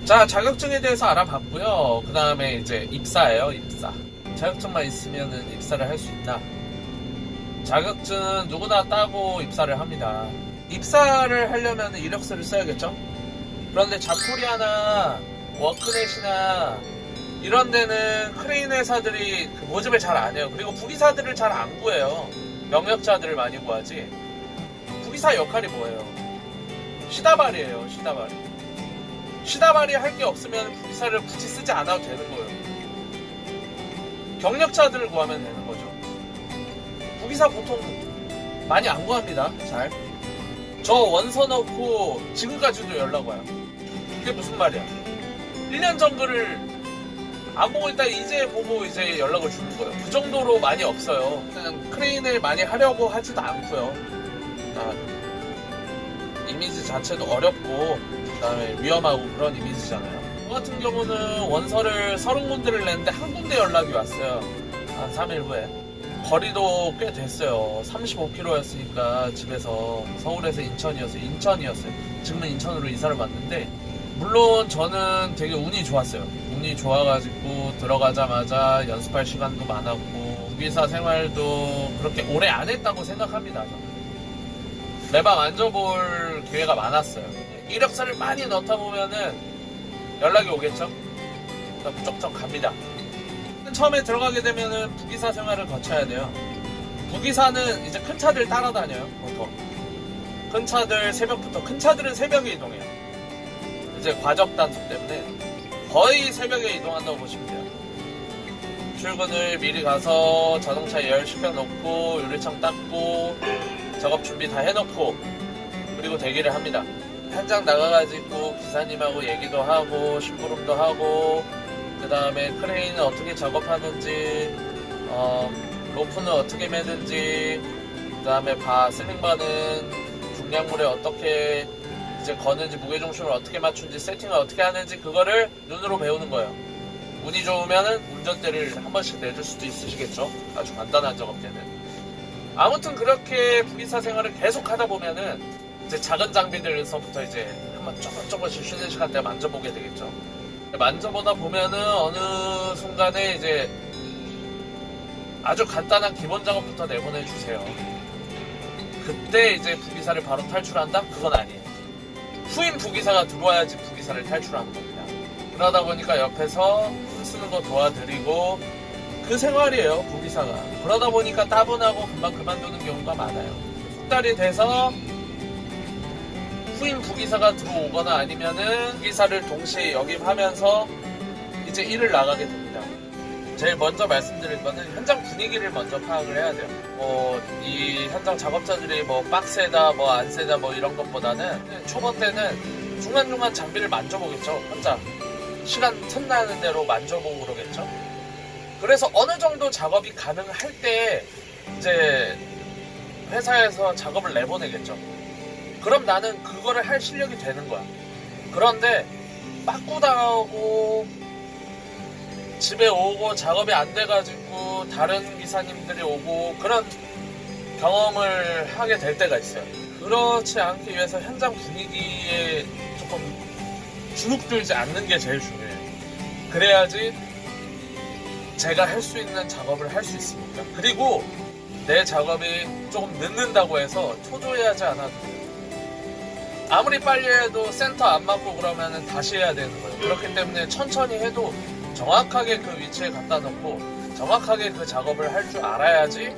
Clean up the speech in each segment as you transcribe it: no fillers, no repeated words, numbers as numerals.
자, 자격증에 대해서 알아봤고요. 그 다음에 이제 입사예요, 입사. 자격증만 있으면은 입사를 할 수 있다. 자격증 누구나 따고 입사를 합니다. 입사를 하려면 이력서를 써야겠죠? 그런데 잡코리아나 워크넷이나 이런 데는 크레인 회사들이 그 모집을 잘 안 해요. 그리고 부기사들을 잘 안 구해요. 명력자들을 많이 구하지. 부기사 역할이 뭐예요? 시다발이에요, 시다발이. 시다발이 할 게 없으면 부기사를 굳이 쓰지 않아도 되는 거예요. 경력자들을 구하면 되는 거죠. 부기사 보통 많이 안 구합니다. 잘. 저 원서 넣고 지금까지도 연락 와요. 그게 무슨 말이야? 1년 전 글을 안 보고 있다 이제 보고 이제 연락을 주는 거예요. 그 정도로 많이 없어요. 그냥 크레인을 많이 하려고 하지도 않고요. 이미지 자체도 어렵고 그 다음에 위험하고 그런 이미지잖아요. 저 같은 경우는 원서를 30군데를 냈는데 한 군데 연락이 왔어요. 한 3일 후에. 거리도 꽤 됐어요. 35km였으니까 집에서 서울에서 인천이었어요. 지금은 인천으로 이사를 왔는데 물론 저는 되게 운이 좋았어요. 운이 좋아가지고 들어가자마자 연습할 시간도 많았고 부기사 생활도 그렇게 오래 안 했다고 생각합니다. 저는. 매방 만져볼 기회가 많았어요. 이력서를 많이 넣다 보면은 연락이 오겠죠? 무척 갑니다. 처음에 들어가게 되면은 부기사 생활을 거쳐야 돼요. 부기사는 이제 큰 차들 따라다녀요, 보통. 큰 차들 새벽부터, 큰 차들은 새벽에 이동해요. 이제 과적 단속 때문에 거의 새벽에 이동한다고 보시면 돼요. 출근을 미리 가서 자동차 예열시켜 놓고 유리창 닦고 작업 준비 다 해놓고 그리고 대기를 합니다. 현장 나가가지고 기사님하고 얘기도 하고 심부름도 하고 그 다음에 크레인은 어떻게 작업하는지 로프는 어떻게 매는지 그 다음에 슬링바는 중량물에 어떻게 이제 거는지 무게중심을 어떻게 맞춘지 세팅을 어떻게 하는지 그거를 눈으로 배우는 거예요. 운이 좋으면은 운전대를 한 번씩 내줄 수도 있으시겠죠. 아주 간단한 작업 때는. 아무튼 그렇게 부기사 생활을 계속 하다 보면은 이제 작은 장비들서부터 이제 한번 조금씩 쉬는 시간대 만져보게 되겠죠. 만져보다 보면은 어느 순간에 이제 아주 간단한 기본 작업부터 내보내주세요. 그때 이제 부기사를 바로 탈출한다? 그건 아니에요. 후임 부기사가 들어와야지 부기사를 탈출하는 겁니다. 그러다 보니까 옆에서 쓰는 거 도와드리고 그 생활이에요, 부기사가. 그러다 보니까 따분하고 금방 그만두는 경우가 많아요. 석 달이 돼서 후임 부기사가 들어오거나 아니면은 부기사를 동시에 역임하면서 이제 일을 나가게 됩니다. 제일 먼저 말씀드릴 거는 현장 분위기를 먼저 파악을 해야 돼요. 이 현장 작업자들이 빡세다, 안 세다, 이런 것보다는 초보 때는 중간중간 장비를 만져보겠죠. 혼자. 시간 틈나는 대로 만져보고 그러겠죠. 그래서 어느 정도 작업이 가능할 때 이제 회사에서 작업을 내보내겠죠. 그럼 나는 그거를 할 실력이 되는 거야. 그런데 빠꾸당하고 집에 오고 작업이 안 돼가지고 다른 기사님들이 오고 그런 경험을 하게 될 때가 있어요. 그렇지 않기 위해서 현장 분위기에 조금 주눅들지 않는 게 제일 중요해요. 그래야지 제가 할 수 있는 작업을 할 수 있습니다. 그리고 내 작업이 조금 늦는다고 해서 초조해하지 않아도 돼요. 아무리 빨리 해도 센터 안 맞고 그러면 다시 해야 되는 거예요. 그렇기 때문에 천천히 해도 정확하게 그 위치에 갖다 놓고 정확하게 그 작업을 할 줄 알아야지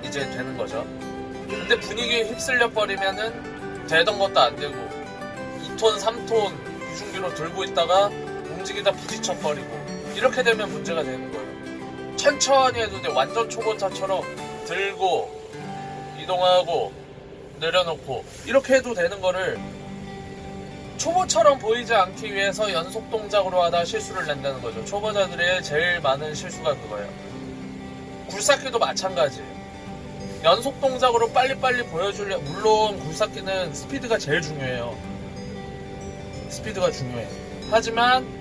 이제 되는 거죠. 근데 분위기에 휩쓸려 버리면은 되던 것도 안 되고 2톤, 3톤 유중기로 들고 있다가 움직이다 부딪혀 버리고 이렇게 되면 문제가 되는 거예요. 천천히 해도 돼. 완전 초보자처럼 들고 이동하고 내려놓고 이렇게 해도 되는 거를 초보처럼 보이지 않기 위해서 연속 동작으로 하다 실수를 낸다는 거죠. 초보자들의 제일 많은 실수가 그거예요. 굴삭기도 마찬가지예요. 연속 동작으로 빨리빨리 보여주려 물론 굴삭기는 스피드가 제일 중요해요. 스피드가 중요해. 하지만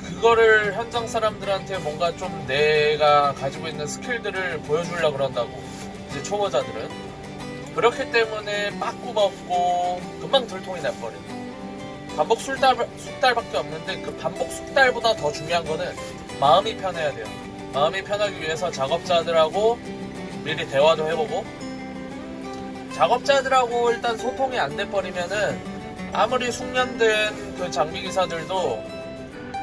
그거를 현장 사람들한테 뭔가 좀 내가 가지고 있는 스킬들을 보여주려고 그런다고 이제 초보자들은 그렇기 때문에 빠꾸 먹고 금방 들통이 나버려요. 반복 숙달밖에 없는데 그 반복 숙달보다 더 중요한 거는 마음이 편해야 돼요. 마음이 편하기 위해서 작업자들하고 미리 대화도 해보고, 작업자들하고 일단 소통이 안 돼버리면은 아무리 숙련된 그 장비기사들도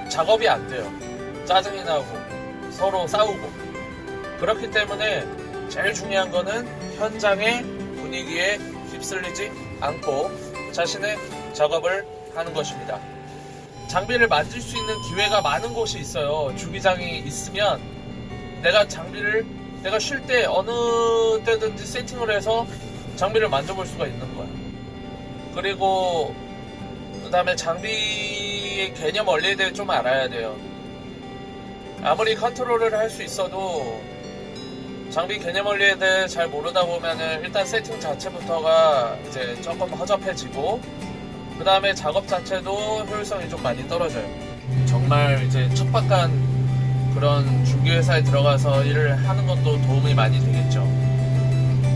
작업이 안 돼요. 짜증이 나고 서로 싸우고. 그렇기 때문에 제일 중요한 거는 현장의 분위기에 휩쓸리지 않고 자신의 작업을 하는 것입니다. 장비를 만질 수 있는 기회가 많은 곳이 있어요. 주기장이 있으면 내가 쉴 때 어느 때든지 세팅을 해서 장비를 만져볼 수가 있는 거야. 그리고 그 다음에 장비의 개념 원리에 대해 좀 알아야 돼요. 아무리 컨트롤을 할 수 있어도 장비 개념 원리에 대해 잘 모르다 보면은 일단 세팅 자체부터가 이제 조금 허접해지고, 그 다음에 작업 자체도 효율성이 좀 많이 떨어져요. 정말 이제 척박한 그런 중개회사에 들어가서 일을 하는 것도 도움이 많이 되겠죠.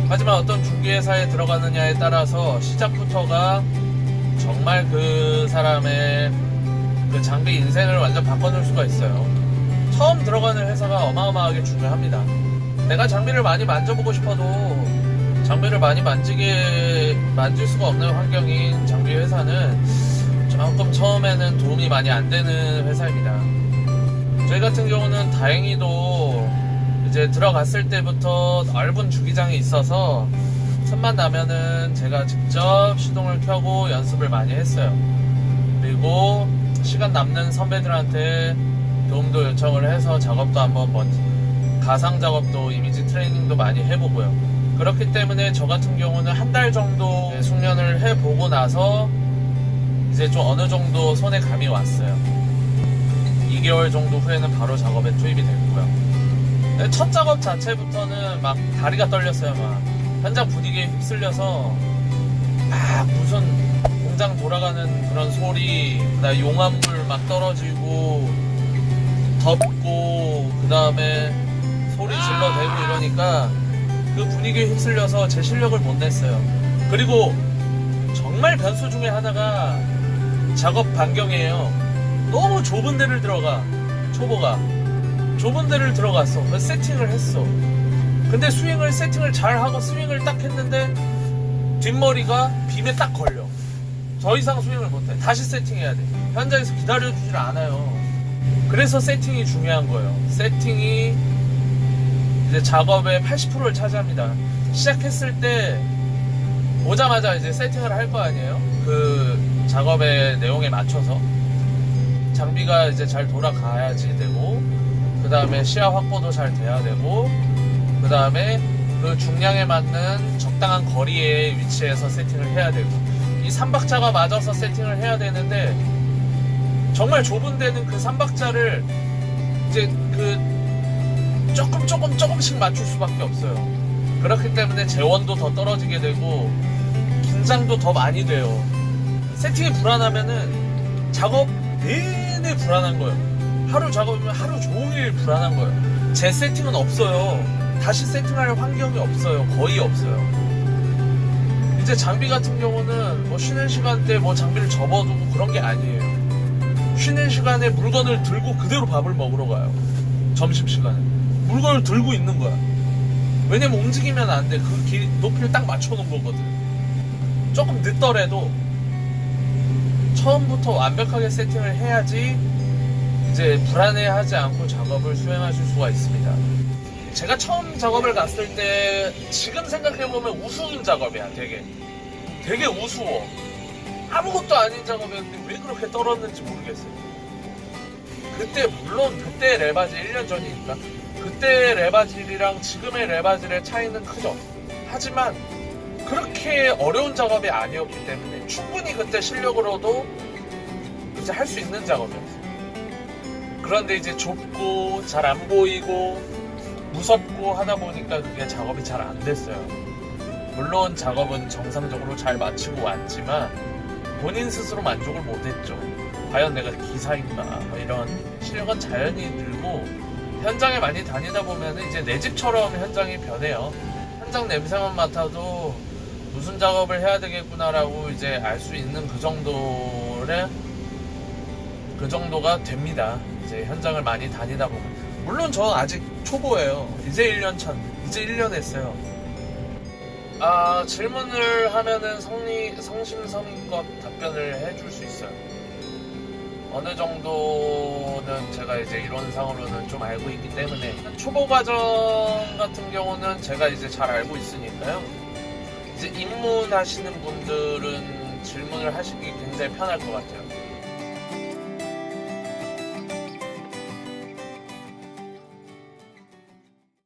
하지만 어떤 중개회사에 들어가느냐에 따라서 시작부터가 정말 그 사람의 그 장비 인생을 완전 바꿔놓을 수가 있어요. 처음 들어가는 회사가 어마어마하게 중요합니다. 내가 장비를 많이 만져보고 싶어도 장비를 많이 만질 수가 없는 환경인 장비 회사는 조금 처음에는 도움이 많이 안 되는 회사입니다. 저희 같은 경우는 다행히도 이제 들어갔을 때부터 넓은 주기장이 있어서 틈만 나면은 제가 직접 시동을 켜고 연습을 많이 했어요. 그리고 시간 남는 선배들한테 도움도 요청을 해서 작업도 한번 가상 작업도 이미지 트레이닝도 많이 해보고요. 그렇기 때문에 저 같은 경우는 한 달 정도 숙련을 해보고 나서 이제 좀 어느 정도 손에 감이 왔어요. 2개월 정도 후에는 바로 작업에 투입이 됐고요. 첫 작업 자체부터는 막 다리가 떨렸어요. 막 현장 분위기에 휩쓸려서 막 무슨 공장 돌아가는 그런 소리, 그다음에 용암물 막 떨어지고 덥고 그 다음에 소리 질러대고 이러니까 그 분위기에 휩쓸려서 제 실력을 못 냈어요. 그리고 정말 변수 중에 하나가 작업 반경이에요. 너무 좁은 데를 들어가. 초보가 좁은 데를 들어갔어. 세팅을 했어. 근데 세팅을 잘 하고 스윙을 딱 했는데 뒷머리가 빔에 딱 걸려. 더 이상 스윙을 못해. 다시 세팅해야 돼. 현장에서 기다려주질 않아요. 그래서 세팅이 중요한 거예요. 세팅이 이제 작업의 80%를 차지합니다. 시작했을 때 오자마자 이제 세팅을 할 거 아니에요. 그 작업의 내용에 맞춰서 장비가 이제 잘 돌아가야지 되고, 그 다음에 시야 확보도 잘 돼야 되고, 그 다음에 그 중량에 맞는 적당한 거리에 위치해서 세팅을 해야 되고, 이 3박자가 맞아서 세팅을 해야 되는데 정말 좁은 데는 그 3박자를 이제 그 조금씩 맞출 수밖에 없어요. 그렇기 때문에 재원도 더 떨어지게 되고 긴장도 더 많이 돼요. 세팅이 불안하면은 작업 내내 불안한 거예요. 하루 작업이면 하루 종일 불안한 거예요. 제 세팅은 없어요. 다시 세팅할 환경이 없어요. 거의 없어요. 이제 장비 같은 경우는 뭐 쉬는 시간대 뭐 장비를 접어두고 그런 게 아니에요. 쉬는 시간에 물건을 들고 그대로 밥을 먹으러 가요. 점심시간에 물건을 들고 있는 거야. 왜냐면 움직이면 안 돼. 그 높이를 딱 맞춰놓은 거거든. 조금 늦더라도 처음부터 완벽하게 세팅을 해야지 이제 불안해하지 않고 작업을 수행하실 수가 있습니다. 제가 처음 작업을 갔을 때 지금 생각해보면 우스운 작업이야. 되게 우스워. 아무것도 아닌 작업이었는데 왜 그렇게 떨었는지 모르겠어요. 물론 그때 레바질 1년 전이니까 그때 레바질이랑 지금의 레바질의 차이는 크죠. 하지만 그렇게 어려운 작업이 아니었기 때문에 충분히 그때 실력으로도 이제 할 수 있는 작업이었어요. 그런데 이제 좁고 잘 안 보이고 무섭고 하다 보니까 그게 작업이 잘 안 됐어요. 물론 작업은 정상적으로 잘 마치고 왔지만 본인 스스로 만족을 못했죠. 과연 내가 기사인가 이런 실력은 자연히 늘고, 현장에 많이 다니다 보면 이제 내 집처럼 현장이 변해요. 현장 냄새만 맡아도 무슨 작업을 해야 되겠구나라고 이제 알 수 있는 그 정도가 됩니다. 이제 현장을 많이 다니다 보면. 물론 저 아직 초보예요. 이제 1년 차, 이제 1년 했어요. 질문을 하면은 성심성의껏 답변을 해줄 수 있어요. 어느 정도는 제가 이제 이론상으로는 좀 알고 있기 때문에 초보 과정 같은 경우는 제가 이제 잘 알고 있으니까요. 이제 입문하시는 분들은 질문을 하시기 굉장히 편할 것 같아요.